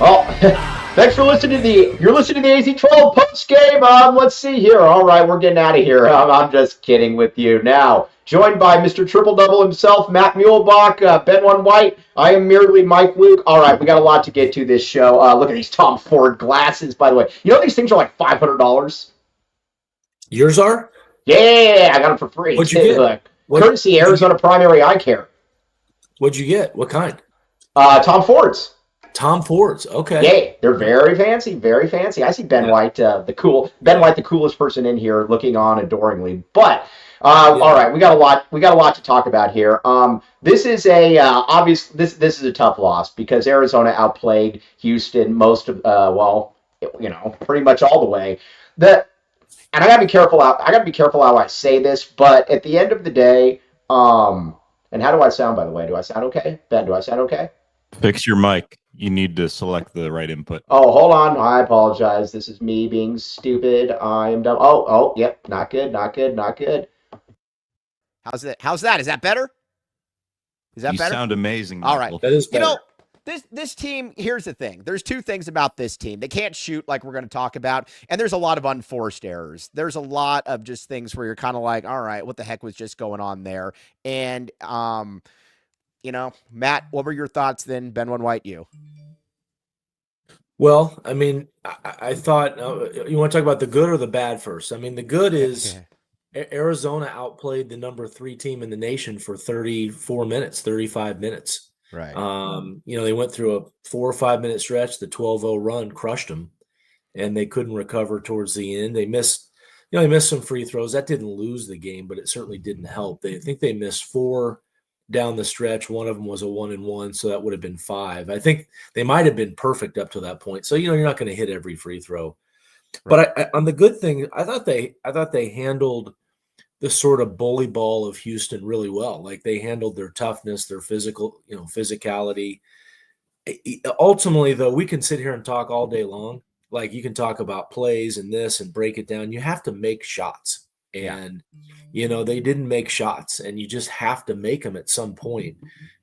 Oh, thanks for listening to you're listening to the AZ12 Postgame. Let's see here. All right, we're getting out of here. I'm just kidding with you now. Joined by Mr. Triple Double himself, Matt Muehlbach, Ben One White. I am merely Mike Luke. All right, we got a lot to get to this show. Look at these Tom Ford glasses, by the way. You know these things are like $500. Yours are? Yeah, I got them for free. What'd you get? Courtesy Arizona Primary Eye Care. What'd you get? What kind? Tom Ford's. Tom Ford's. Okay. Yeah, they're very fancy, very fancy. I see Ben White, the coolest person in here, looking on adoringly. But all right, we got a lot to talk about here. This is this is a tough loss because Arizona outplayed Houston most of pretty much all the way. And I gotta be careful how I say this, but at the end of the day, and how do I sound, by the way? Do I sound okay? Ben, do I sound okay? Fix your mic. You need to select the right input. Oh, hold on. I apologize. This is me being stupid. I am dumb. Oh, yep. Not good. How's that? Is that better? Is that better? You sound amazing. All right. That is better. This team, here's the thing. There's two things about this team. They can't shoot like we're going to talk about, and there's a lot of unforced errors. There's a lot of just things where you're kind of like, all right, what the heck was just going on there? And, Matt, what were your thoughts then? Ben One White, you. Well, I mean, I thought you want to talk about the good or the bad first. I mean, the good is Arizona outplayed the number 3 team in the nation for 34 minutes, 35 minutes. Right. They went through a 4 or 5 minute stretch. The 12-0 run crushed them, and they couldn't recover towards the end. They missed some free throws. That didn't lose the game, but it certainly didn't help. I think they missed 4 down the stretch. One of them was a 1-and-1, so that would have been 5. I think they might have been perfect up to that point. So you're not going to hit every free throw. Right. But on the good thing, I thought they handled the sort of bully ball of Houston really well. Like they handled their toughness, their physicality. Ultimately, though, we can sit here and talk all day long. Like you can talk about plays and this and break it down. You have to make shots. And, they didn't make shots, and you just have to make them at some point.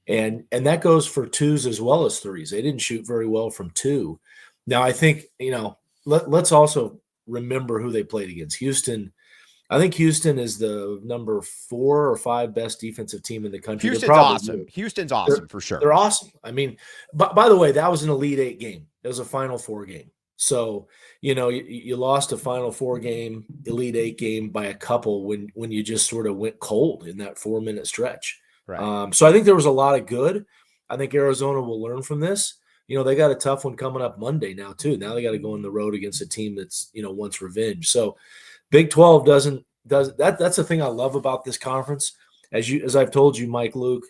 And that goes for 2s as well as 3s. They didn't shoot very well from 2. Now, I think, let's also remember who they played against. Houston. I think Houston is the number 4 or 5 best defensive team in the country. Houston's awesome for sure. They're awesome. I mean, by the way, that was an Elite 8 game. It was a Final 4 game. So, you lost a Final 4 game, Elite 8 game by a couple when you just sort of went cold in that 4-minute stretch. Right. So I think there was a lot of good. I think Arizona will learn from this. They got a tough one coming up Monday now too. Now they got to go on the road against a team that's, wants revenge. So Big 12 does that. That's the thing I love about this conference. As I've told you, Mike, Luke,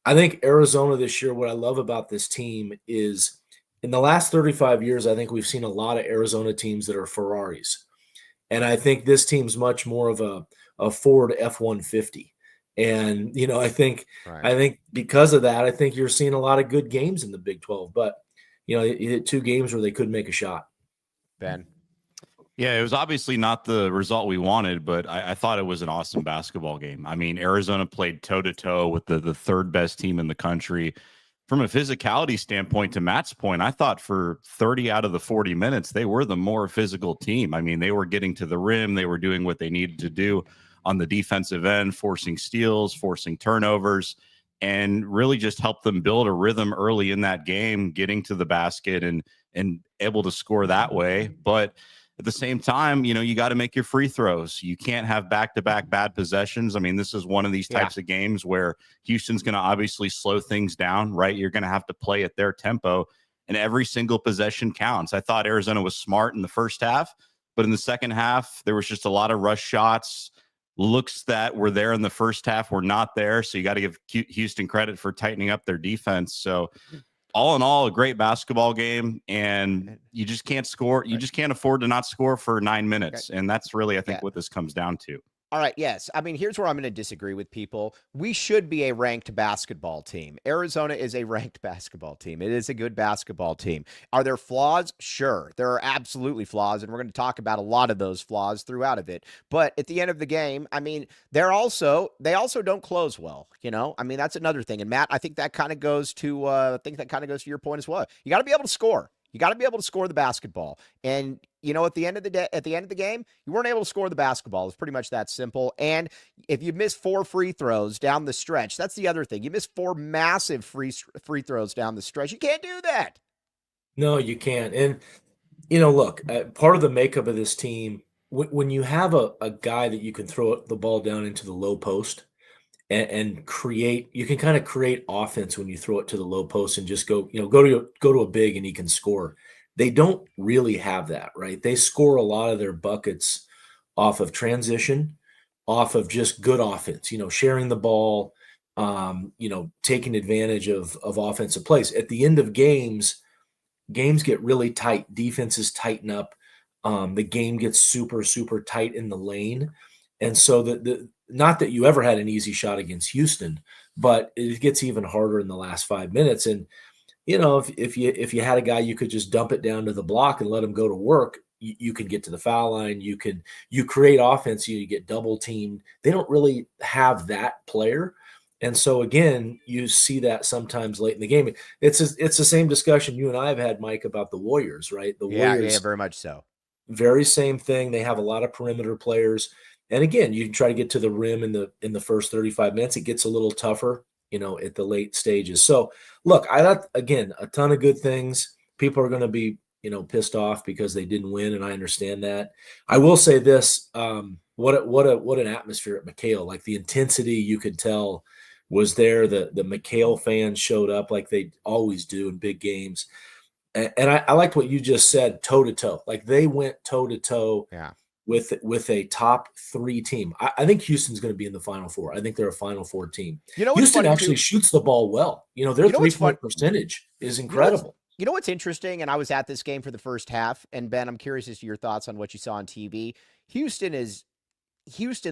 I think Arizona this year, what I love about this team is in the last 35 years, I think we've seen a lot of Arizona teams that are Ferraris. And I think this team's much more of a Ford F-150. And, I think because of that, I think you're seeing a lot of good games in the Big 12. But, you hit 2 games where they couldn't make a shot. Ben. Yeah, it was obviously not the result we wanted, but I thought it was an awesome basketball game. I mean, Arizona played toe-to-toe with the third best team in the country. From a physicality standpoint, to Matt's point, I thought for 30 out of the 40 minutes, they were the more physical team. I mean, they were getting to the rim. They were doing what they needed to do on the defensive end, forcing steals, forcing turnovers, and really just helped them build a rhythm early in that game, getting to the basket and able to score that way. But at the same time, you got to make your free throws. You can't have back-to-back bad possessions. I mean, this is one of these types of games where Houston's going to obviously slow things down, right? You're going to have to play at their tempo, and every single possession counts. I thought Arizona was smart in the first half, but in the second half, there was just a lot of rush shots. Looks that were there in the first half were not there, so you got to give Houston credit for tightening up their defense. So all in all, a great basketball game, and you just can't score. You just can't afford to not score for 9 minutes, and that's really, I think, what this comes down to. All right, yes. I mean, here's where I'm going to disagree with people. We should be a ranked basketball team. Arizona is a ranked basketball team. It is a good basketball team. Are there flaws? Sure. There are absolutely flaws, and we're going to talk about a lot of those flaws throughout of it. But at the end of the game, I mean, they also don't close well, you know? I mean, that's another thing. And Matt, I think that kind of goes to your point as well. You got to be able to score. You got to be able to score the basketball. And you know, at the end of the game, you weren't able to score the basketball. It's pretty much that simple. And if you miss 4 free throws down the stretch, that's the other thing. You miss 4 massive free throws down the stretch. You can't do that. No, you can't. And you know, look, part of the makeup of this team, when you have a guy that you can throw the ball down into the low post and create, you can kind of create offense when you throw it to the low post and just go to a big and he can score. They don't really have that, right? They score a lot of their buckets off of transition, off of just good offense, you know, sharing the ball, taking advantage of offensive plays. At the end of games get really tight. Defenses tighten up. The game gets super, super tight in the lane. And so not that you ever had an easy shot against Houston, but it gets even harder in the last 5 minutes. And you know, if you had a guy, you could just dump it down to the block and let him go to work. You can get to the foul line. You create offense. You get double teamed. They don't really have that player, and so again, you see that sometimes late in the game. It's the same discussion you and I have had, Mike, about the Warriors, right? The Warriors, yeah, very much so. Very same thing. They have a lot of perimeter players, and again, you try to get to the rim in the first 35 minutes. It gets a little tougher, you know, at the late stages. So look, I thought, again, a ton of good things. People are going to be, you know, pissed off because they didn't win, and I understand that. I will say this, what an atmosphere at McKale. Like the intensity you could tell was there. The McKale fans showed up like they always do in big games. And I liked what you just said, toe to toe. Like they went toe to toe with a top 3 team. I think Houston's going to be in the Final Four. I think they're a Final Four team. You know, Houston actually shoots the ball well. You know, their 3-point percentage is incredible. You know what's interesting? And I was at this game for the first half. And Ben, I'm curious as to your thoughts on what you saw on TV. Houston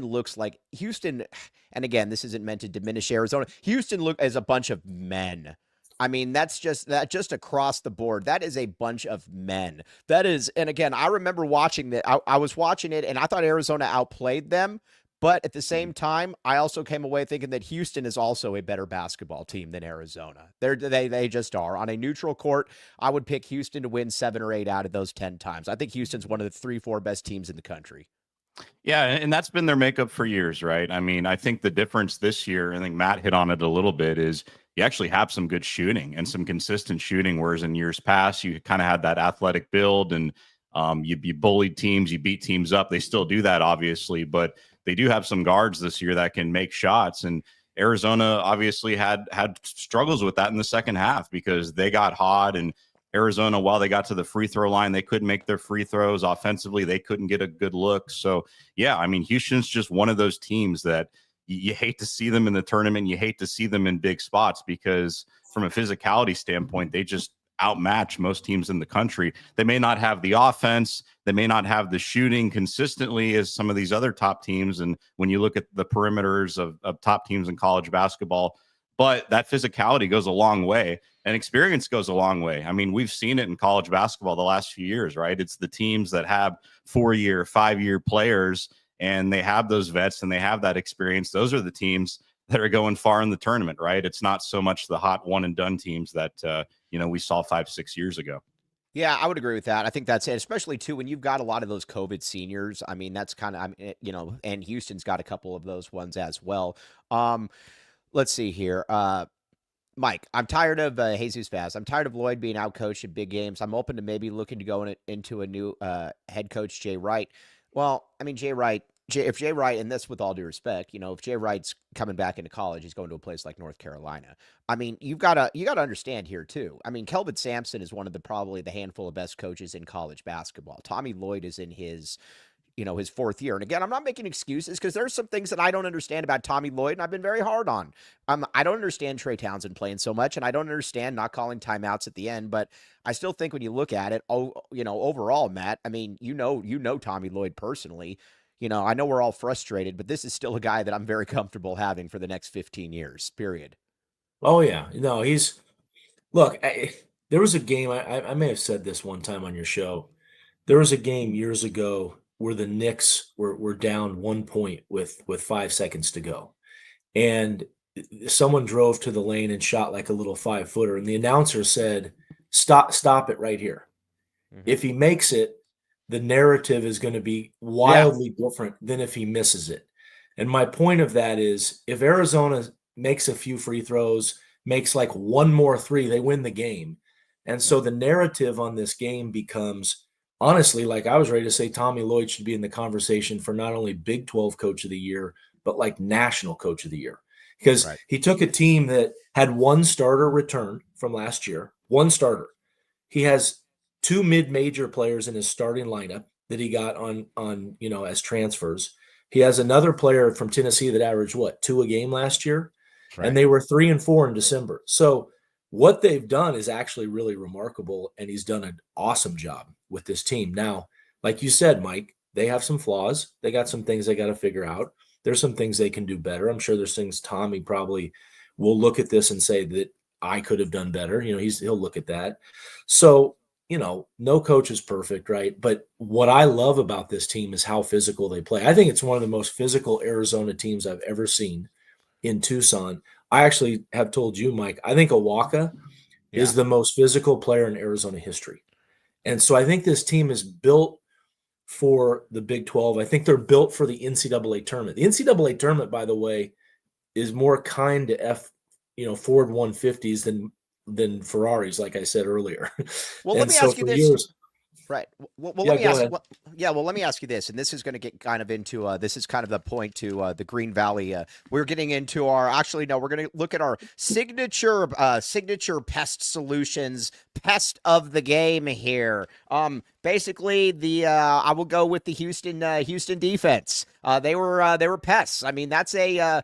looks like Houston. And again, this isn't meant to diminish Arizona. Houston look as a bunch of men. I mean, that's just across the board. That is a bunch of men. That is, and again, I remember watching that. I was watching it, and I thought Arizona outplayed them. But at the same time, I also came away thinking that Houston is also a better basketball team than Arizona. They just are. On a neutral court, I would pick Houston to win 7 or 8 out of those 10 times. I think Houston's one of the 3-4 best teams in the country. Yeah, and that's been their makeup for years, right? I mean, I think the difference this year, I think Matt hit on it a little bit, is you actually have some good shooting and some consistent shooting, whereas in years past, you kind of had that athletic build and you bullied teams, you beat teams up. They still do that, obviously, but they do have some guards this year that can make shots. And Arizona obviously had struggles with that in the second half because they got hot, and Arizona, while they got to the free throw line, they couldn't make their free throws. Offensively, they couldn't get a good look. So, yeah, I mean, Houston's just one of those teams that you hate to see them in the tournament. You hate to see them in big spots because from a physicality standpoint, they just outmatch most teams in the country. They may not have the offense. They may not have the shooting consistently as some of these other top teams. And when you look at the perimeters of top teams in college basketball, but that physicality goes a long way and experience goes a long way. I mean, we've seen it in college basketball the last few years, right? It's the teams that have 4-year, 5-year players and they have those vets and they have that experience. Those are the teams that are going far in the tournament, right? It's not so much the hot one and done teams that, we saw 5-6 years ago. Yeah, I would agree with that. I think that's it, especially too when you've got a lot of those COVID seniors. I mean, that's kind of, and Houston's got a couple of those ones as well. Let's see here. Mike, I'm tired of Jesus Vaz. I'm tired of Lloyd being outcoached in big games. I'm open to maybe looking to go into a new head coach, Jay Wright. Well, I mean, if Jay Wright, and this with all due respect, if Jay Wright's coming back into college, he's going to a place like North Carolina. I mean, you gotta understand here too. I mean, Kelvin Sampson is one of probably the handful of best coaches in college basketball. Tommy Lloyd is in his 4th year. And again, I'm not making excuses because there's some things that I don't understand about Tommy Lloyd, and I've been very hard on. I don't understand Trey Townsend playing so much, and I don't understand not calling timeouts at the end. But I still think when you look at it, overall, Matt, I mean, you know Tommy Lloyd personally. I know we're all frustrated, but this is still a guy that I'm very comfortable having for the next 15 years, period. Oh yeah, no, look. There was a game. I may have said this one time on your show. There was a game years ago where the Knicks were down 1 point with 5 seconds to go, and someone drove to the lane and shot like a little 5-footer, and the announcer said, "Stop it right here. If he makes it, the narrative is going to be wildly different than if he misses it." And my point of that is, if Arizona makes a few free throws, makes like one more three, they win the game. And so the narrative on this game becomes, honestly, like I was ready to say, Tommy Lloyd should be in the conversation for not only Big 12 Coach of the Year, but like National Coach of the Year. Because he took a team that had one starter return from last year, one starter. He has two mid-major players in his starting lineup that he got on as transfers. He has another player from Tennessee that averaged 2 a game last year, and they were 3-4 in December. So what they've done is actually really remarkable, and he's done an awesome job with this team. Now, like you said, Mike, they have some flaws. They got some things they got to figure out. There's some things they can do better. I'm sure there's things Tommy probably will look at this and say that I could have done better. He'll look at that. So, no coach is perfect, right? But what I love about this team is how physical they play. I think it's one of the most physical Arizona teams I've ever seen in Tucson. I actually have told you, Mike, I think Awaka is the most physical player in Arizona history. And so I think this team is built for the Big 12. I think they're built for the NCAA tournament. The NCAA tournament, by the way, is more kind to Ford 150s than Ferraris, like I said earlier. Well, let me ask you this. Right. Well, let me ask. Well, let me ask you this, and this is going to get kind of into. This is kind of the point to the Green Valley. We're getting into our. Actually, no, we're going to look at our signature pest solutions, pest of the game here. Basically, I will go with the Houston defense. They were pests. I mean, that's a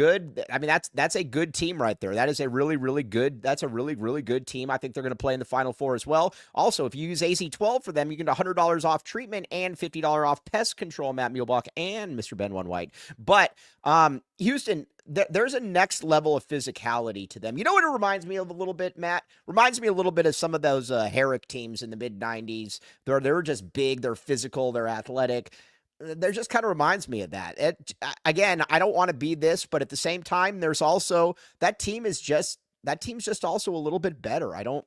good team right there. That is a really, really good. That's a really, really good team. I think they're going to play in the Final Four as well. Also, if you use AZ12 for them, you can get $100 off treatment and $50 off pest control. Matt Muehlbach and Mr. Ben One White. But Houston, there's a next level of physicality to them. You know what it reminds me of a little bit, Matt? Reminds me a little bit of some of those Herrick teams in the mid-90s. They're just big, they're physical, they're athletic. There just kind of reminds me of that. Again, I don't want to be this, but at the same time, there's also that team's just also a little bit better. I don't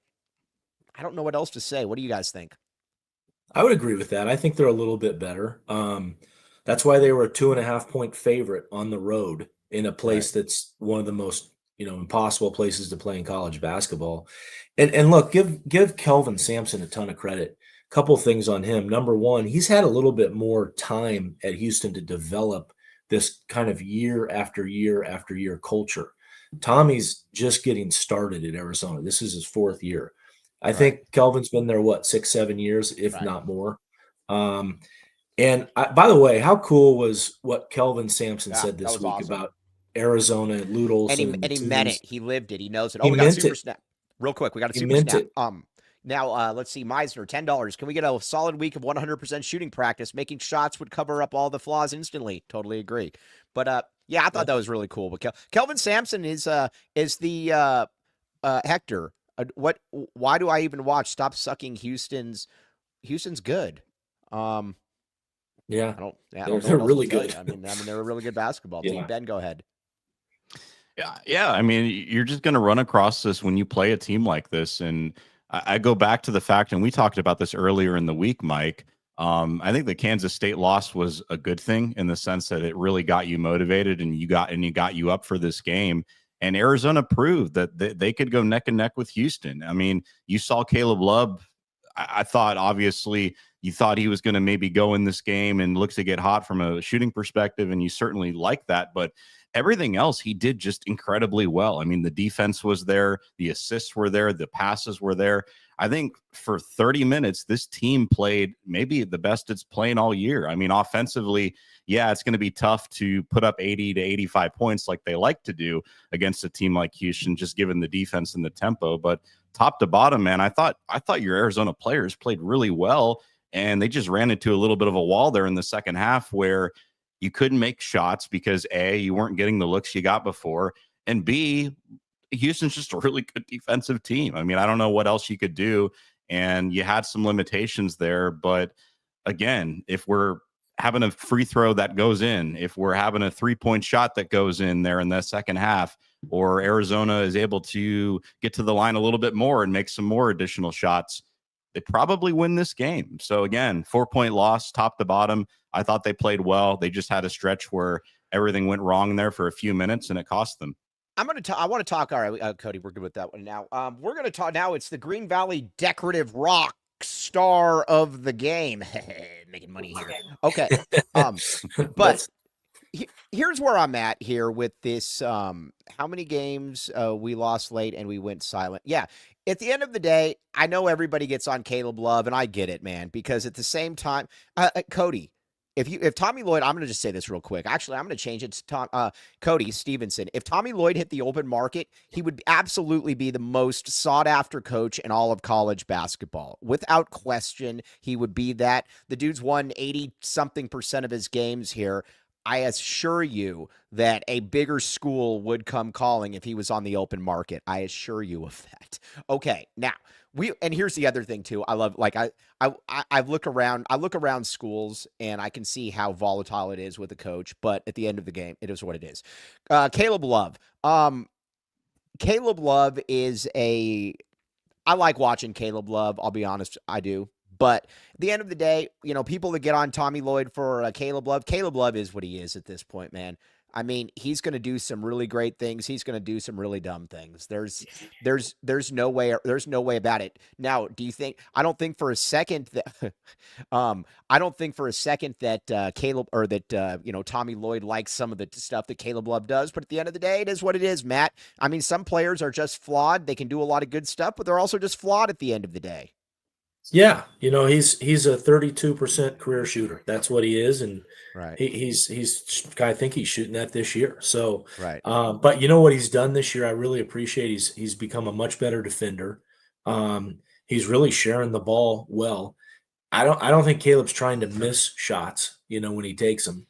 know what else to say. What do you guys think? I would agree with that. I think they're a little bit better. That's why they were a 2.5-point favorite on the road in a place that's one of the most impossible places to play in college basketball. And look, give Kelvin Sampson a ton of credit. Couple things on him. Number one, he's had a little bit more time at Houston to develop this kind of year after year after year culture. Tommy's just getting started at Arizona. This is his 4th year. I think Kelvin's been there, 6-7 years, if not more. And by the way, how cool was what Kelvin Sampson said this week about Arizona and Lute Olson? And he meant it. He lived it. He knows it. Oh, we got a super snap. Real quick, we got a super snap. Now, let's see, Meisner, $10. Can we get a solid week of 100% shooting practice? Making shots would cover up all the flaws instantly. Totally agree. But, I thought that was really cool. But Kelvin Sampson is the Hector. Why do I even watch? Stop sucking Houston's good. Yeah. I don't they're really good. I mean, they're a really good basketball team. Ben, go ahead. Yeah. I mean, you're just going to run across this when you play a team like this. And I go back to the fact, and we talked about this earlier in the week, Mike. I think the Kansas State loss was a good thing in the sense that it really got you motivated and you got you up for this game. And Arizona proved that they could go neck and neck with Houston. I mean, you saw Caleb Love. I thought, obviously, you thought he was going to maybe go in this game and look to get hot from a shooting perspective, and you certainly like that. But everything else, he did just incredibly well. I mean, the defense was there, the assists were there, the passes were there. I think for 30 minutes, this team played maybe the best it's playing all year. I mean, offensively, it's going to be tough to put up 80 to 85 points like they like to do against a team like Houston, just given the defense and the tempo. But top to bottom, man, I thought your Arizona players played really well. And they just ran into a little bit of a wall there in the second half where you couldn't make shots because A, you weren't getting the looks you got before, and B, Houston's just a really good defensive team. I mean, I don't know what else you could do, and you had some limitations there. But again, if we're having a free throw that goes in, if we're having a 3-point shot that goes in there in the second half, or Arizona is able to get to the line a little bit more and make some more additional shots, they probably win this game. So again, 4-point loss, top to bottom. I thought they played well. They just had a stretch where everything went wrong there for a few minutes and it cost them. I want to talk. All right, Cody, we're good with that one now. We're going to talk now. It's the Green Valley Decorative Rock star of the game. Making money here. Okay. But here's where I'm at here with this. How many games we lost late and we went silent? Yeah. At the end of the day, I know everybody gets on Caleb Love, and I get it, man, because at the same time, Cody, if Tommy Lloyd, I'm going to just say this real quick. Actually, I'm going to change it to Cody Stevenson. If Tommy Lloyd hit the open market, he would absolutely be the most sought-after coach in all of college basketball. Without question, he would be that. The dude's won 80-something% of his games here. I assure you that a bigger school would come calling if he was on the open market. I assure you of that. Okay, now and here's the other thing too. I love, like, I look around schools and I can see how volatile it is with a coach, but at the end of the game, it is what it is. Caleb Love. Caleb Love is I like watching Caleb Love. I'll be honest, I do. But at the end of the day, people that get on Tommy Lloyd for Caleb Love is what he is at this point, man. I mean, he's going to do some really great things. He's going to do some really dumb things. There's no way about it. Now, I don't think for a second that Caleb or that Tommy Lloyd likes some of the stuff that Caleb Love does, but at the end of the day, it is what it is, Matt. I mean, some players are just flawed. They can do a lot of good stuff, but they're also just flawed at the end of the day. Yeah, he's a 32% career shooter. That's what he is, and right. I think he's shooting that this year. So, right. But you know what he's done this year, I really appreciate. He's become a much better defender. He's really sharing the ball well. I don't think Caleb's trying to miss shots, when he takes them.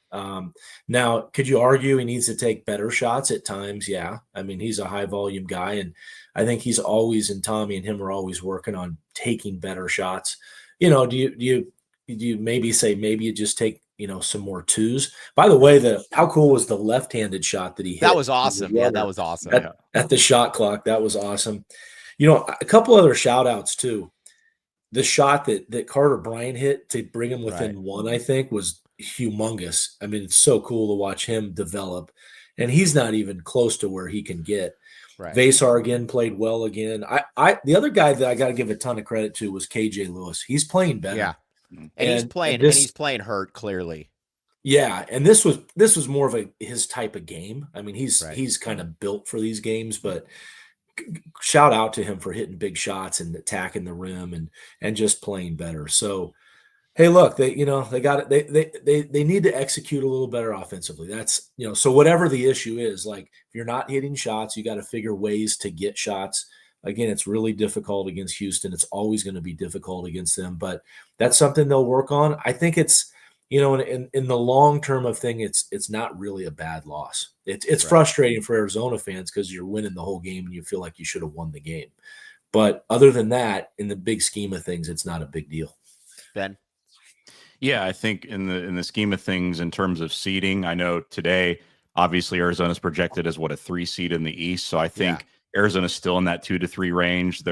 Now, could you argue he needs to take better shots at times? Yeah. I mean, he's a high volume guy, and I think he's always, and Tommy and him are always working on taking better shots. Do you maybe say maybe you just take, some more twos? By the way, how cool was the left-handed shot that he hit? That was awesome. Yeah, that was awesome. At the shot clock, that was awesome. A couple other shout-outs too. The shot that Carter Bryant hit to bring him within one, I think, was humongous. I mean, it's so cool to watch him develop, and he's not even close to where he can get. Right. Vasar again played well again. The other guy that I got to give a ton of credit to was KJ Lewis. He's playing better. Yeah, and he's playing hurt clearly. Yeah, and this was more of his type of game. I mean, he's kind of built for these games, but shout out to him for hitting big shots and attacking the rim and just playing better. So, hey, look, they got it. They need to execute a little better offensively. That's, so whatever the issue is, like, if you're not hitting shots, you got to figure ways to get shots. Again, it's really difficult against Houston. It's always going to be difficult against them, but that's something they'll work on. I think it's, in the long term of thing, it's not really a bad loss. It's frustrating for Arizona fans because you're winning the whole game and you feel like you should have won the game. But other than that, in the big scheme of things, it's not a big deal. Ben? Yeah, I think in the scheme of things, in terms of seeding, I know today, obviously Arizona's projected as a 3 seed in the East. So I think Arizona's still in that 2 to 3 range.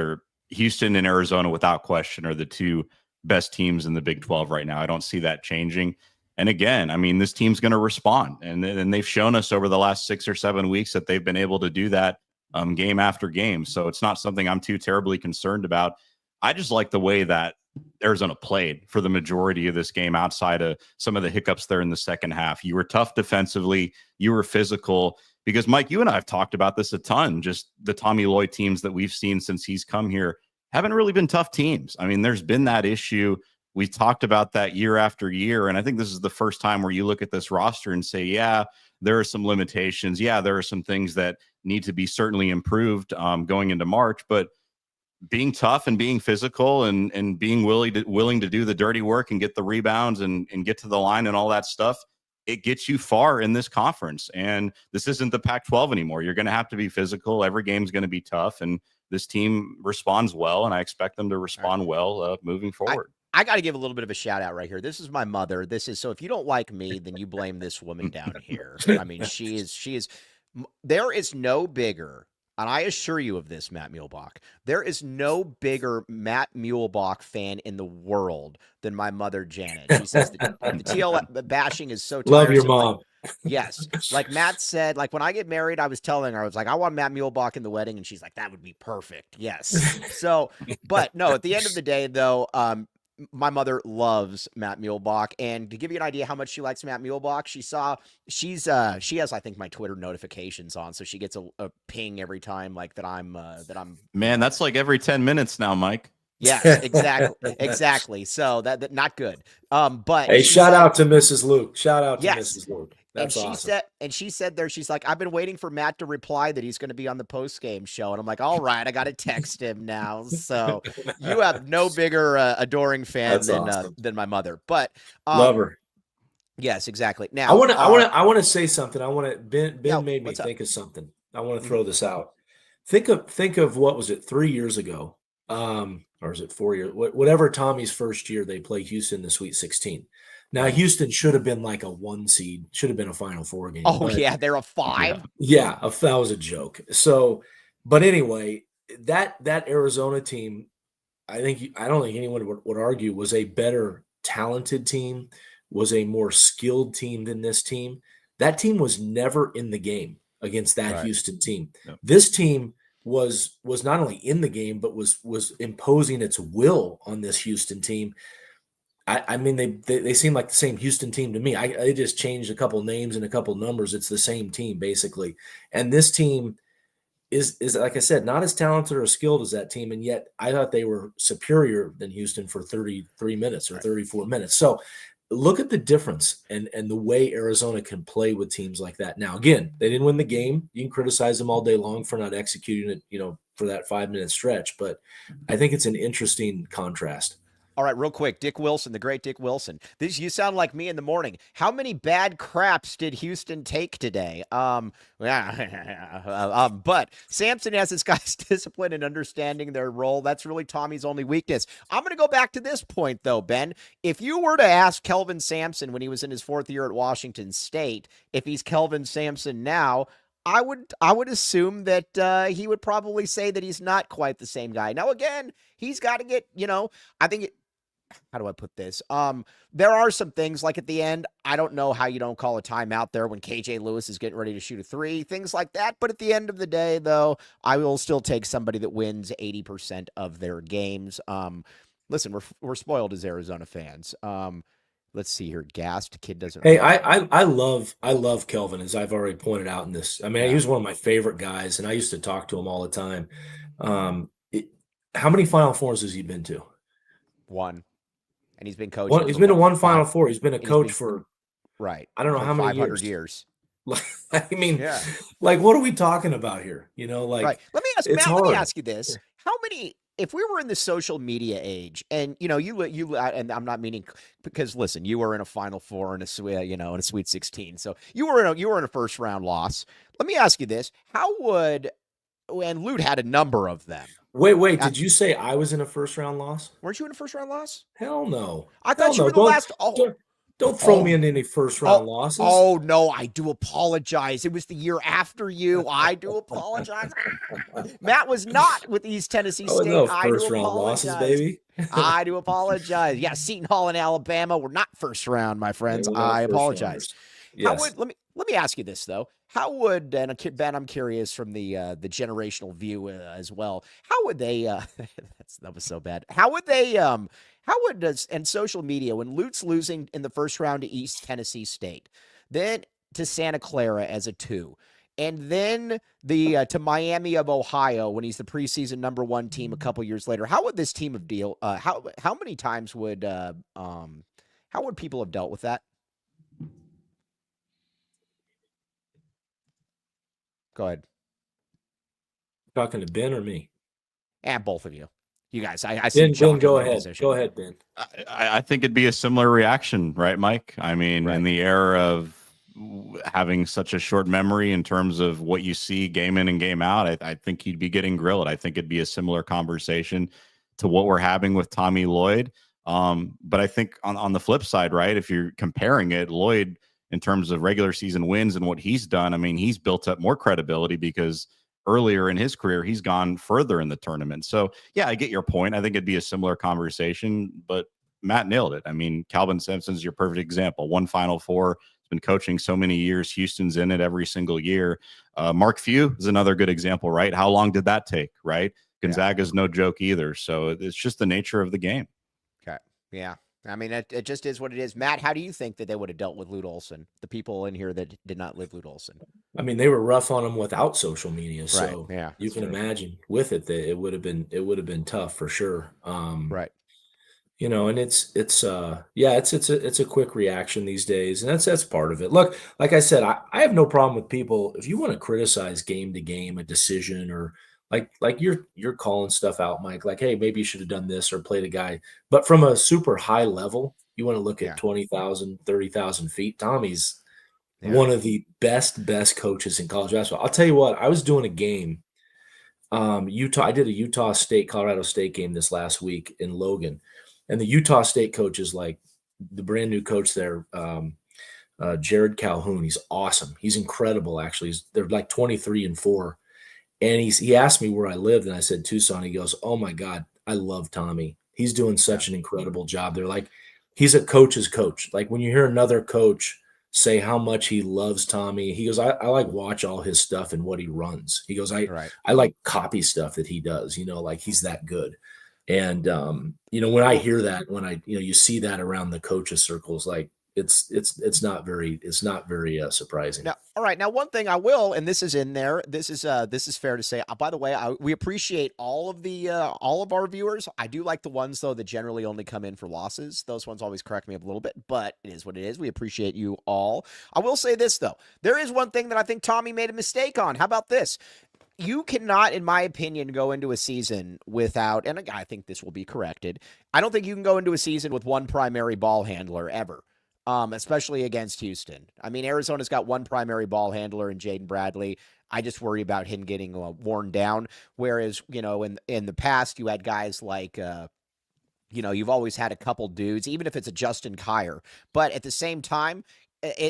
Houston and Arizona, without question, are the two best teams in the Big 12 right now. I don't see that changing. And again, I mean, this team's going to respond, and they've shown us over the last 6 or 7 weeks that they've been able to do that game after game. So it's not something I'm too terribly concerned about. I just like the way that Arizona played for the majority of this game, outside of some of the hiccups there in the second half. You were tough defensively. You were physical, because Mike, you and I have talked about this a ton. Just the Tommy Lloyd teams that we've seen since he's come here haven't really been tough teams. I mean, there's been that issue. We talked about that year after year. And I think this is the first time where you look at this roster and say, yeah, there are some limitations. Yeah, there are some things that need to be certainly improved going into March. But being tough and being physical and being willing to do the dirty work and get the rebounds and get to the line and all that stuff, it gets you far in this conference. And this isn't the Pac-12 anymore. You're going to have to be physical. Every game's going to be tough, and this team responds well, and I expect them to respond well moving forward. I got to give a little bit of a shout out right here. This is my mother. So if you don't like me, then you blame this woman down here. I mean, she is, there is no bigger, and I assure you of this, Matt Muehlbach, there is no bigger Matt Muehlbach fan in the world than my mother, Janet. She says the TL bashing is so tiresome. Love your mom. Yes. Like Matt said, like when I get married, I was telling her, I was like, I want Matt Muehlbach in the wedding. And she's like, that would be perfect. Yes. So, but no, at the end of the day, though, my mother loves Matt Muehlbach, and to give you an idea how much she likes Matt Muehlbach, she has, I think, my Twitter notifications on, so she gets a ping every time like that I'm man, that's like every 10 minutes now, Mike. Yes, exactly. So that not good. But hey, shout out to Mrs. Luke. Shout out to yes. Mrs. Luke. That's awesome. She said there, she's like, I've been waiting for Matt to reply that he's going to be on the post-game show. And I'm like, all right, I got to text him now. So you have no bigger adoring fan than my mother, but love her. Yes, exactly. Now I want to say something. Ben made me think of something. I want to throw this out. Think of what was it 3 years ago? Or is it 4 years? Whatever Tommy's first year, they play Houston in the Sweet 16. Now, Houston should have been like a 1 seed, should have been a Final Four game. Oh, yeah, they're a 5. Yeah, that was a joke. So, but anyway, that Arizona team, I don't think anyone would argue was a better talented team, was a more skilled team than this team. That team was never in the game against that Houston team. Yep. This team was not only in the game, but was imposing its will on this Houston team. I mean, they seem like the same Houston team to me. They just changed a couple names and a couple numbers. It's the same team basically. And this team is like I said, not as talented or skilled as that team. And yet I thought they were superior than Houston for 33 minutes or 34 minutes. So look at the difference and the way Arizona can play with teams like that. Now, again, they didn't win the game. You can criticize them all day long for not executing it, for that 5-minute stretch. But I think it's an interesting contrast. All right, real quick, Dick Wilson, the great Dick Wilson. You sound like me in the morning. How many bad craps did Houston take today? But Sampson has his guys discipline and understanding their role. That's really Tommy's only weakness. I'm going to go back to this point, though, Ben. If you were to ask Kelvin Sampson when he was in his 4th year at Washington State, if he's Kelvin Sampson now, I would assume that he would probably say that he's not quite the same guy. Now, again, he's got to get, I think how do I put this? There are some things like at the end, I don't know how you don't call a timeout there when KJ Lewis is getting ready to shoot a 3, things like that. But at the end of the day, though, I will still take somebody that wins 80% of their games. Listen, we're spoiled as Arizona fans. Let's see here. Gassed kid doesn't. Hey, I love Kelvin, as I've already pointed out in this. I mean, he was one of my favorite guys, and I used to talk to him all the time. How many Final Fours has he been to? 1. And he's been coaching. He's been to 1 Final Four. He's been a coach for right. I don't know how many 500 years. I mean, like, what are we talking about here? Like, right. Let me ask Matt. Let me ask you this: how many? If we were in the social media age, and you, and I'm not meaning because listen, you were in a Final Four and in a Sweet 16, so you were in a first round loss. Let me ask you this: how would? And Lute had a number of them. Wait, did you say I was in a first round loss? Weren't you in a first round loss? Hell no. I thought you were the last. Don't throw me in any first round losses. Oh no, I do apologize. It was the year after you. I do apologize. Matt was not with East Tennessee State. No first round losses, baby. I do apologize. Yeah, Seton Hall and Alabama were not first round, my friends. I apologize. Yes. Let me ask you this though. How would, and Ben, I'm curious from the generational view as well. How would they? That was so bad. How would they? And social media when Lute's losing in the first round to East Tennessee State, then to Santa Clara as a 2, and then to Miami of Ohio when he's the preseason number 1 team a couple years later. How would this team have how many times would how would people have dealt with that? Go ahead. Talking to Ben or me? And both of you. You guys, I see Ben, John go in ahead. position. Go ahead, Ben. I think it'd be a similar reaction, right, Mike? I mean, Right. in the era of having such a short memory in terms of what you see game in and game out, I think you'd be getting grilled. I think it'd be a similar conversation to what we're having with Tommy Lloyd. But I think on the flip side, right, if you're comparing it, Lloyd, in terms of regular season wins and what he's done, I mean, he's built up more credibility because earlier in his career, he's gone further in the tournament. So, yeah, I get your point. I think it'd be a similar conversation, but Matt nailed it. I mean, Calvin Simpson's your perfect example. One Final Four, he's been coaching so many years. Houston's in it every single year. Mark Few is another good example, right? How long did that take, right? Gonzaga's no joke either. So it's just the nature of the game. Okay. Yeah. I mean, it just is what it is. Matt, how do you think that they would have dealt with Lute Olson, the people in here that did not live Lute Olson? I mean, they were rough on him without social media, so Right. Yeah, you can imagine with it that it would have been tough for sure. Right. You know, and it's a quick reaction these days, and that's part of it. Look, like I said, I have no problem with people if you want to criticize game to game a decision or like you're calling stuff out, Mike, like, hey, maybe you should have done this or played a guy. But from a super high level, you want to look Yeah. at 20,000, 30,000 feet. Tommy's Yeah. one of the best coaches in college basketball. I'll tell you what, I was doing a game. Utah, I did a Utah State, Colorado State game this last week in Logan. And the Utah State coach is like the brand new coach there, Jared Calhoun. He's awesome. He's incredible, actually. They're like 23-4. And he asked me where I lived, and I said Tucson. He goes, "Oh my God, I love Tommy. He's doing such an incredible job." They're like, he's a coach's coach. Like when you hear another coach say how much he loves Tommy, he goes, I like watch all his stuff and what he runs. He goes, I like copy stuff that he does, you know, like he's that good. And you know, when I hear that, when you see that around the coaches circles, like it's not very surprising. Now, all right. Now, one thing I will, and this is in there. This is fair to say. By the way, we appreciate all of our viewers. I do like the ones though that generally only come in for losses. Those ones always crack me up a little bit, but it is what it is. We appreciate you all. I will say this though. There is one thing that I think Tommy made a mistake on. How about this? You cannot, in my opinion, go into a season without, and I think this will be corrected. I don't think you can go into a season with one primary ball handler ever. Especially against Houston. I mean, Arizona's got one primary ball handler in Jaden Bradley. I just worry about him getting worn down. Whereas, you know, in the past, you had guys like, you know, you've always had a couple dudes, even if it's a Justin Kier. But at the same time,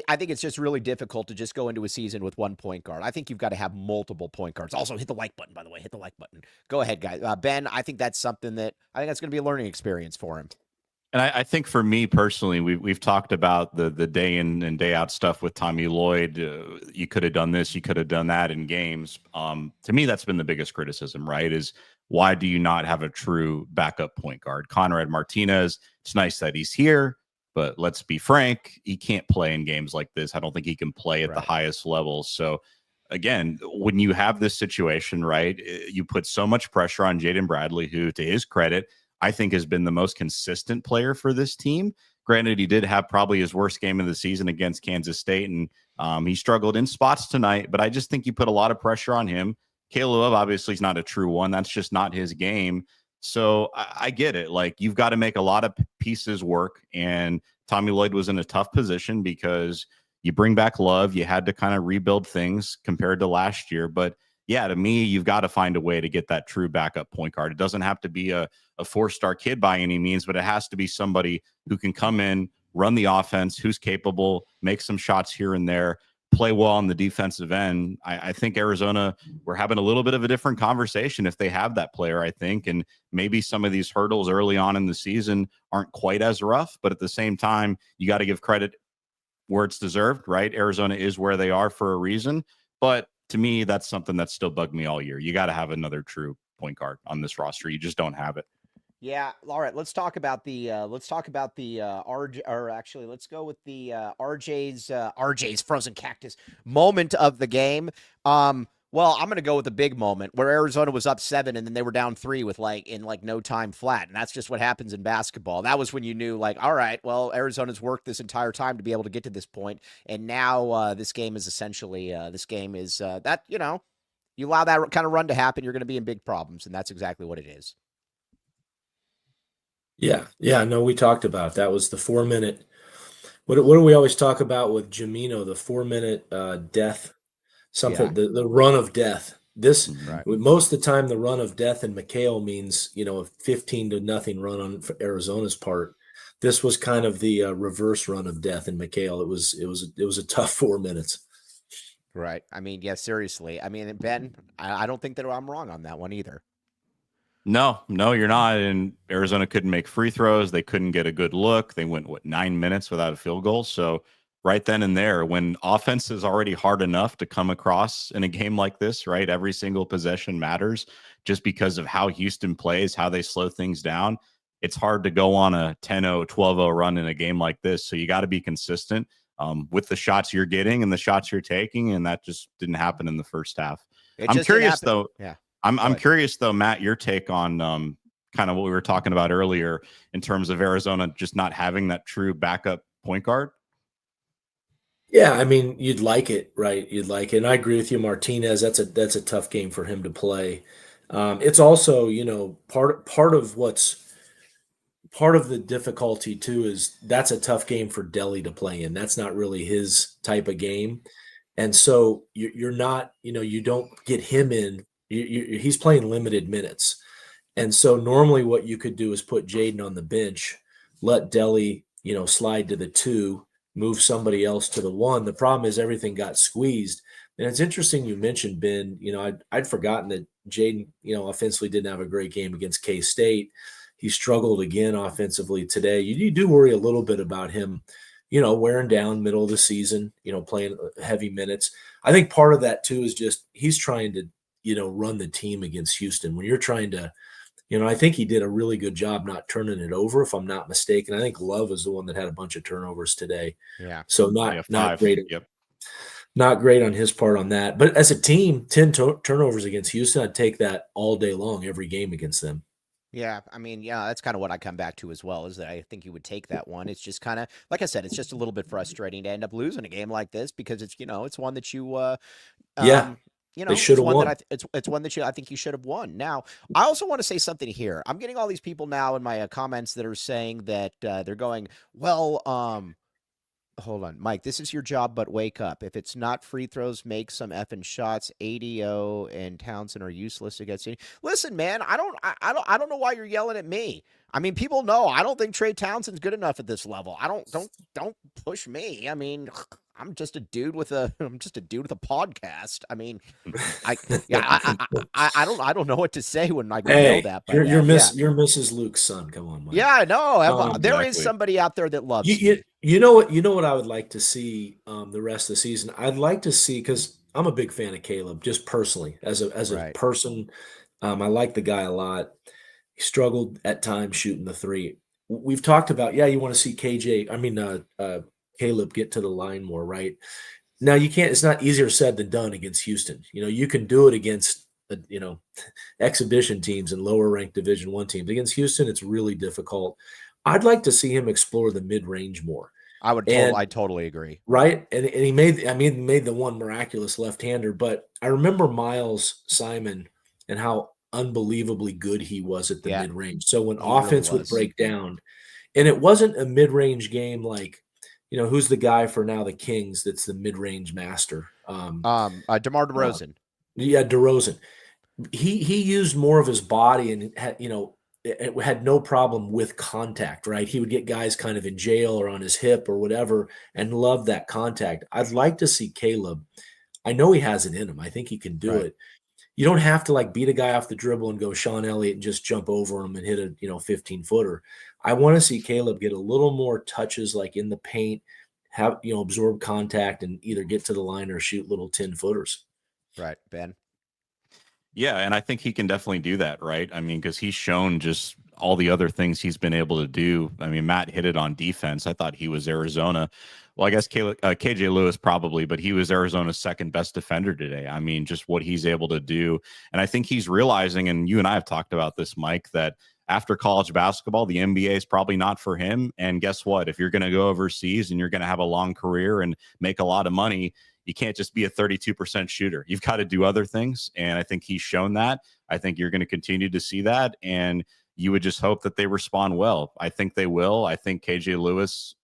I think it's just really difficult to just go into a season with one point guard. I think you've got to have multiple point guards. Also, hit the like button, by the way. Hit the like button. Go ahead, guys. Ben, I think that's something that I think that's going to be a learning experience for him. And I think for me personally, we've talked about the day in and day out stuff with Tommy Lloyd. You could have done this, you could have done that in games. To me, that's been the biggest criticism, right? Is why do you not have a true backup point guard? Conrad Martinez, it's nice that he's here, but let's be frank, he can't play in games like this. I don't think he can play at the highest level. So again, when you have this situation, right, you put so much pressure on Jaden Bradley, who, to his credit, I think has been the most consistent player for this team. Granted, he did have probably his worst game of the season against Kansas State, and he struggled in spots tonight, but I just think you put a lot of pressure on him. Caleb obviously is not a true one. That's just not his game. So I get it. Like, you've got to make a lot of pieces work, and Tommy Lloyd was in a tough position because you bring back Love. You had to kind of rebuild things compared to last year, but yeah, to me, you've got to find a way to get that true backup point guard. It doesn't have to be a four-star kid by any means, but it has to be somebody who can come in, run the offense, who's capable, make some shots here and there, play well on the defensive end. I think Arizona, we're having a little bit of a different conversation if they have that player, I think, and maybe some of these hurdles early on in the season aren't quite as rough, but at the same time, you got to give credit where it's deserved, right? Arizona is where they are for a reason, but to me, that's something that's still bugged me all year. You got to have another true point guard on this roster. You just don't have it. Yeah. All right. Let's talk about the RJ, or actually, let's go with the RJ's frozen cactus moment of the game. Well, I'm going to go with the big moment where Arizona was up 7 and then they were down 3 with in no time flat. And that's just what happens in basketball. That was when you knew, like, all right, well, Arizona's worked this entire time to be able to get to this point. And now this game is essentially that, you know, You allow that kind of run to happen, you're going to be in big problems, and that's exactly what it is. Yeah. No, we talked about that was the 4-minute. What do we always talk about with Jamino? The 4-minute death, something the run of death. This most of the time the run of death in McKale means a 15-0 run on Arizona's part. This was kind of the reverse run of death in McKale. It was a tough 4 minutes. Right. I mean, yeah, seriously. I mean, Ben, I don't think that I'm wrong on that one either. No, you're not. And Arizona couldn't make free throws. They couldn't get a good look. They went 9 minutes without a field goal. So right then and there, when offense is already hard enough to come across in a game like this, right? Every single possession matters just because of how Houston plays, how they slow things down. It's hard to go on a 10-0, 12-0 run in a game like this. So you got to be consistent with the shots you're getting and the shots you're taking. And that just didn't happen in the first half. I'm curious though. Yeah. I'm curious though, Matt, your take on kind of what we were talking about earlier in terms of Arizona just not having that true backup point guard. Yeah, I mean, you'd like it, right? You'd like it. And I agree with you, Martinez. That's a tough game for him to play. It's also, part of the difficulty too is that's a tough game for Delhi to play in. That's not really his type of game. And so you're not, you don't get him in. He's playing limited minutes. And so normally what you could do is put Jaden on the bench, let Delhi, slide to the 2, move somebody else to the 1. The problem is everything got squeezed. And it's interesting you mentioned, Ben, I'd forgotten that Jaden, offensively didn't have a great game against K-State. He struggled again offensively today. You do worry a little bit about him, wearing down middle of the season, playing heavy minutes. I think part of that too is just he's trying to, run the team against Houston. When you're trying to, I think he did a really good job not turning it over, if I'm not mistaken. I think Love is the one that had a bunch of turnovers today. Yeah. So not great. Yep. Not great on his part on that. But as a team, 10 turnovers against Houston, I'd take that all day long, every game against them. Yeah, I mean, that's kind of what I come back to as well, is that I think you would take that one. It's just kind of, like I said, it's just a little bit frustrating to end up losing a game like this because it's, it's one that you, they should have won. It's one that I think you should have won. Now, I also want to say something here. I'm getting all these people now in my comments that are saying that they're going, well, hold on, Mike, this is your job, but wake up. If it's not free throws, make some effing shots. ADO and Townsend are useless against you. Listen, man, I don't know why you're yelling at me. I mean, people know I don't think Trey Townsend's good enough at this level. Don't push me. I mean, I'm just a dude with a podcast. I mean, I don't know what to say when I know that. But you're Mrs. Luke's son. Come on, Mike. Yeah, I know. There is somebody out there that loves you. You know what I would like to see the rest of the season. I'd like to see, because I'm a big fan of Caleb, just personally as a person. I like the guy a lot. He struggled at times shooting the 3. We've talked about, you want to see Caleb get to the line more, right? Now you can't. It's not easier said than done against Houston. You can do it against exhibition teams and lower ranked Division I teams. Against Houston, it's really difficult. I'd like to see him explore the mid-range more. I totally agree. Right? And he made the one miraculous left-hander, but I remember Miles Simon and how unbelievably good he was at the mid-range. So when offense would break down, and it wasn't a mid-range game like, who's the guy for now the Kings that's the mid-range master? DeMar DeRozan. DeRozan. He used more of his body and had, it had no problem with contact, right? He would get guys kind of in jail or on his hip or whatever and love that contact. I'd like to see Caleb. I know he has it in him. I think he can do it. You don't have to beat a guy off the dribble and go Sean Elliott and just jump over him and hit a 15-footer. I want to see Caleb get a little more touches in the paint, have absorb contact and either get to the line or shoot little 10-footers. Right, Ben. Yeah, and I think he can definitely do that, right? I mean, because he's shown just all the other things he's been able to do. I mean, Matt hit it on defense. I thought he was Arizona. Well, I guess KJ Lewis probably, but he was Arizona's second best defender today. I mean, just what he's able to do. And I think he's realizing, and you and I have talked about this, Mike, that after college basketball, the NBA is probably not for him. And guess what? If you're going to go overseas and you're going to have a long career and make a lot of money, you can't just be a 32% shooter. You've got to do other things. And I think he's shown that. I think you're going to continue to see that. And you would just hope that they respond well. I think they will. I think KJ Lewis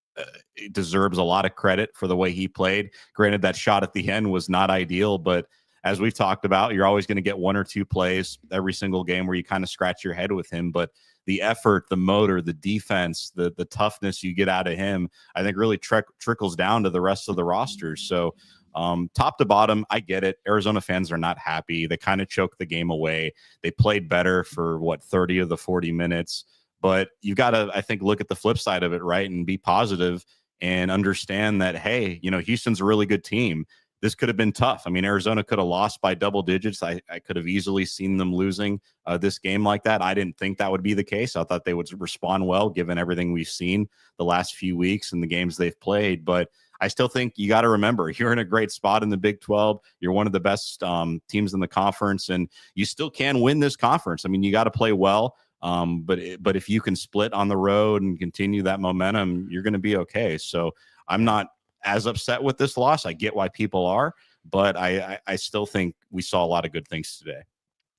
deserves a lot of credit for the way he played. Granted, that shot at the end was not ideal, but as we've talked about, you're always going to get one or two plays every single game where you kind of scratch your head with him. But the effort, the motor, the defense, the toughness you get out of him, I think really trickles down to the rest of the rosters. So top to bottom, I get it. Arizona fans are not happy. They kind of choked the game away. They played better for 30 of the 40 minutes. But you've got to, I think, look at the flip side of it, right? And be positive and understand that, hey, Houston's a really good team. This could have been tough. I mean, Arizona could have lost by double digits. I could have easily seen them losing this game like that. I didn't think that would be the case. I thought they would respond well, given everything we've seen the last few weeks and the games they've played. But I still think you got to remember, you're in a great spot in the Big 12. You're one of the best teams in the conference, and you still can win this conference. I mean, you got to play well. But if you can split on the road and continue that momentum, you're going to be okay. So I'm not as upset with this loss. I get why people are, but I still think we saw a lot of good things today.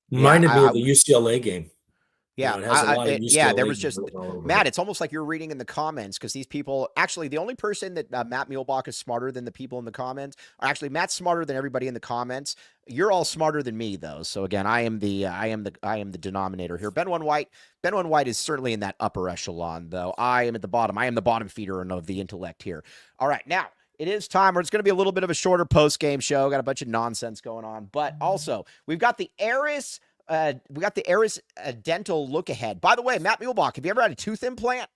Reminded me of the UCLA game. Yeah, it has a lot of UCLA there was just Matt. it. It's almost like you're reading in the comments because these people actually the only person that Matt Muehlbach is smarter than the people in the comments. Or actually, Matt's smarter than everybody in the comments. You're all smarter than me though. So again, I am the denominator here. Ben White is certainly in that upper echelon though. I am at the bottom. I am the bottom feeder of the intellect here. All right, now. It is time where it's going to be a little bit of a shorter post-game show. Got a bunch of nonsense going on, but also we've got the Aris dental look ahead. By the way, Matt Muehlbach, have you ever had a tooth implant?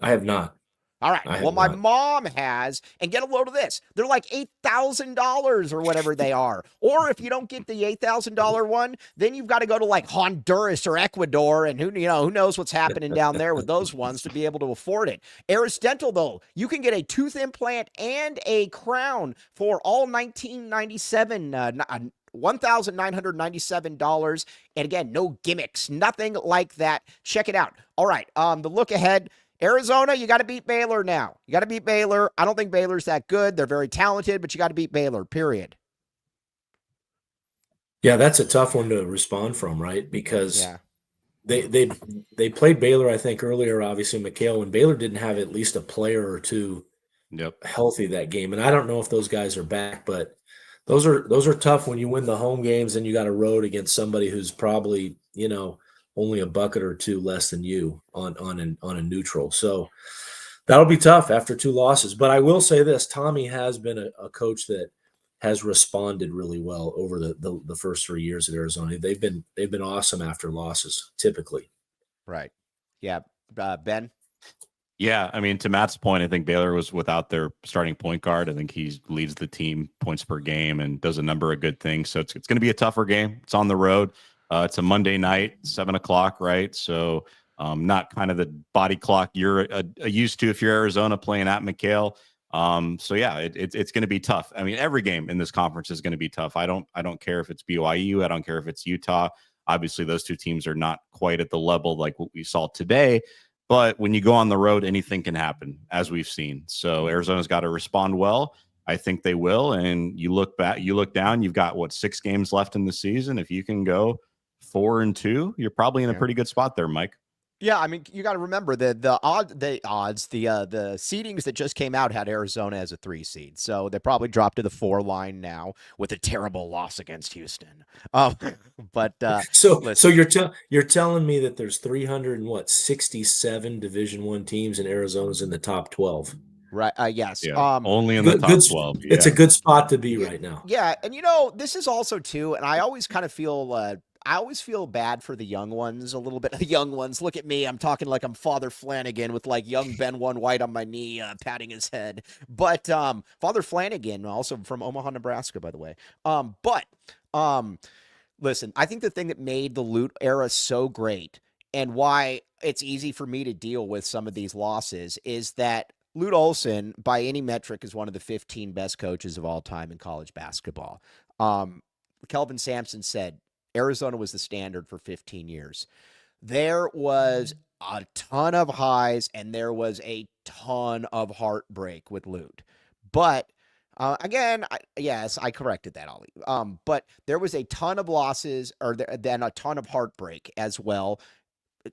I have not. All right. Well, my mom has, and get a load of this. They're like $8,000 or whatever they are. Or if you don't get the $8,000 one, then you've got to go to like Honduras or Ecuador, and who knows what's happening down there with those ones to be able to afford it. Aris Dental, though, you can get a tooth implant and a crown for all $1,997. And again, no gimmicks, nothing like that. Check it out. All right. The look ahead. Arizona, you got to beat Baylor now. You got to beat Baylor. I don't think Baylor's that good. They're very talented, but you got to beat Baylor, period. Yeah, that's a tough one to respond from, right? Because they played Baylor, I think, earlier, obviously, McKale, and Baylor didn't have at least a player or two healthy that game. And I don't know if those guys are back, but those are tough when you win the home games and you got a road against somebody who's probably, only a bucket or two less than you on a neutral. So that'll be tough after two losses. But I will say this, Tommy has been a coach that has responded really well over the first 3 years at Arizona. They've been awesome after losses, typically. Right. Yeah. Ben? Yeah, I mean, to Matt's point, I think Baylor was without their starting point guard. I think he leads the team points per game and does a number of good things. So it's going to be a tougher game. It's on the road. It's a Monday night, 7:00, right? So not kind of the body clock you're used to if you're Arizona playing at McKale. So yeah, it's going to be tough. I mean, every game in this conference is going to be tough. I don't care if it's BYU. I don't care if it's Utah. Obviously, those two teams are not quite at the level like what we saw today. But when you go on the road, anything can happen, as we've seen. So Arizona's got to respond well. I think they will. And you look back, you look down, you've got 6 games left in the season. If you can go 4-2, you're probably in a pretty good spot there, Mike. Yeah, I mean, you got to remember the seedings that just came out had Arizona as a 3 seed, so they probably dropped to the 4 line now with a terrible loss against Houston. But so you're telling me that there's 367 Division I teams and Arizona's in the top 12. Right. Yes. Yeah, only in the top 12. Yeah. It's a good spot to be right now. Yeah, and this is also too, and I always kind of feel. I always feel bad for the young ones a little bit. The young ones, look at me. I'm talking like I'm Father Flanagan with like young Ben White on my knee, patting his head. But Father Flanagan, also from Omaha, Nebraska, by the way. Listen, I think the thing that made the Lute era so great and why it's easy for me to deal with some of these losses is that Lute Olson, by any metric, is one of the 15 best coaches of all time in college basketball. Kelvin Sampson said, Arizona was the standard for 15 years. There was a ton of highs and there was a ton of heartbreak with Lute. But Again, yes, I corrected that, Ollie. But there was a ton of losses, or then a ton of heartbreak as well,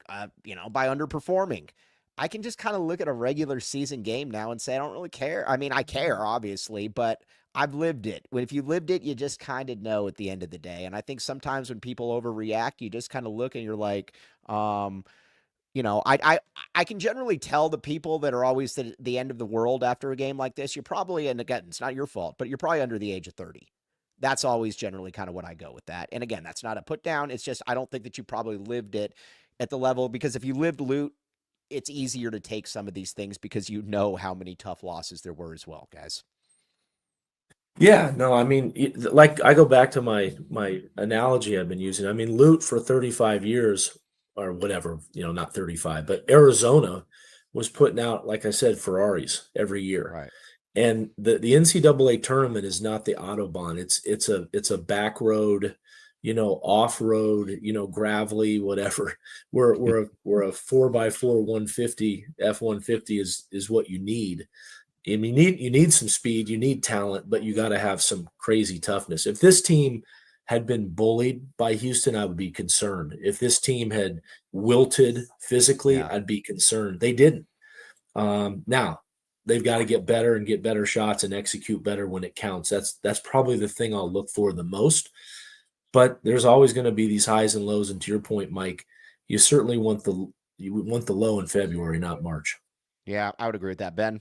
by underperforming. I can just kind of look at a regular season game now and say, I don't really care. I mean, I care, obviously, but I've lived it. If you lived it, you just kind of know at the end of the day. And I think sometimes when people overreact, you just kind of look and you're like, I can generally tell the people that are always the end of the world after a game like this, you're probably, and again, it's not your fault, but you're probably under the age of 30. That's always generally kind of what I go with that. And again, that's not a put down. It's just, I don't think that you probably lived it at the level, because if you lived loot, it's easier to take some of these things because you know how many tough losses there were as well, guys. Yeah, no, I mean, like I go back to my analogy I've been using. I mean, loot for 35 years or whatever, not 35, but Arizona was putting out, like I said, Ferraris every year. Right. And the NCAA tournament is not the Autobahn. It's a back road, off road, gravelly, whatever. We're a 4x4 150 F-150 is what you need. I mean, you need some speed, you need talent, but you got to have some crazy toughness. If this team had been bullied by Houston, I would be concerned. If this team had wilted physically, I'd be concerned. They didn't. Now they've got to get better and get better shots and execute better when it counts. That's probably the thing I'll look for the most. But there's always going to be these highs and lows. And to your point, Mike, you certainly want the low in February, not March. Yeah, I would agree with that, Ben.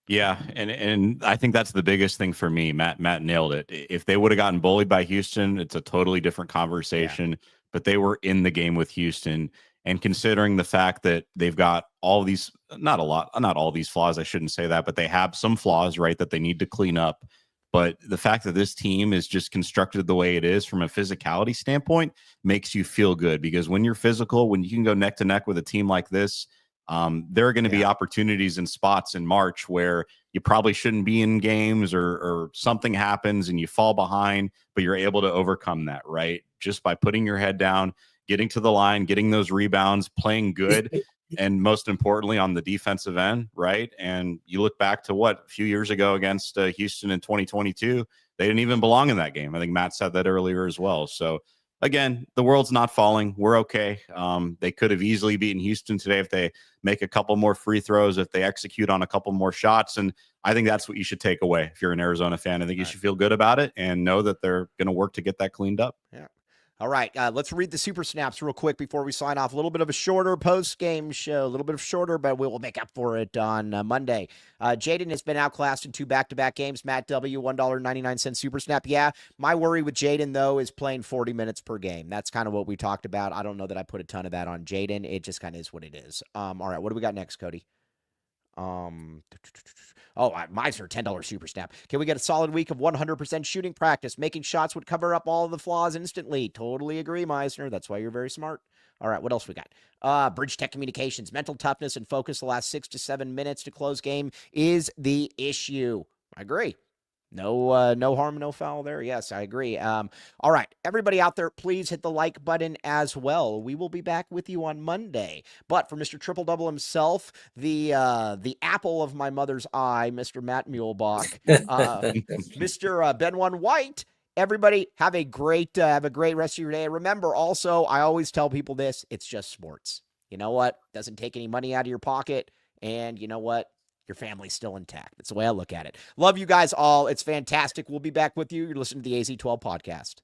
Yeah, and I think that's the biggest thing for me. Matt nailed it. If they would have gotten bullied by Houston, it's a totally different conversation. Yeah. But they were in the game with Houston, and considering the fact that they've got all these, not all these flaws, I shouldn't say that, but they have some flaws, right, that they need to clean up. But the fact that this team is just constructed the way it is from a physicality standpoint makes you feel good, because when you're physical, when you can go neck to neck with a team like this, there are going to be opportunities and spots in March where you probably shouldn't be in games, or something happens and you fall behind, but you're able to overcome that, right? Just by putting your head down, getting to the line, getting those rebounds, playing good, and most importantly on the defensive end, right? And you look back to a few years ago against Houston in 2022, they didn't even belong in that game. I think Matt said that earlier as well. So again, the world's not falling. We're okay. They could have easily beaten Houston today if they make a couple more free throws, if they execute on a couple more shots. And I think that's what you should take away if you're an Arizona fan. I think you should feel good about it and know that they're going to work to get that cleaned up. Yeah. All right, let's read the super snaps real quick before we sign off. A little bit of a shorter post-game show, a little bit of shorter, but we will make up for it on Monday. Jaden has been outclassed in 2 back-to-back games. Matt W., $1.99 super snap. Yeah, my worry with Jaden, though, is playing 40 minutes per game. That's kind of what we talked about. I don't know that I put a ton of that on Jaden. It just kind of is what it is. All right, what do we got next, Cody? Meisner, $10 super snap. Can we get a solid week of 100% shooting practice? Making shots would cover up all of the flaws instantly. Totally agree, Meisner. That's why you're very smart. All right, what else we got? Bridge Tech Communications. Mental toughness and focus the last 6 to 7 minutes to close game is the issue. I agree. No harm, no foul there. Yes, I agree. All right, everybody out there, please hit the like button as well. We will be back with you on Monday. But for Mr. Triple Double himself, the apple of my mother's eye, Mr. Matt Muehlbach, Mr. Ben One White. Everybody have a great rest of your day. Remember, also, I always tell people this: it's just sports. You know what? Doesn't take any money out of your pocket, and you know what? Your family's still intact. That's the way I look at it. Love you guys all. It's fantastic. We'll be back with you. You're listening to the AZ12 podcast.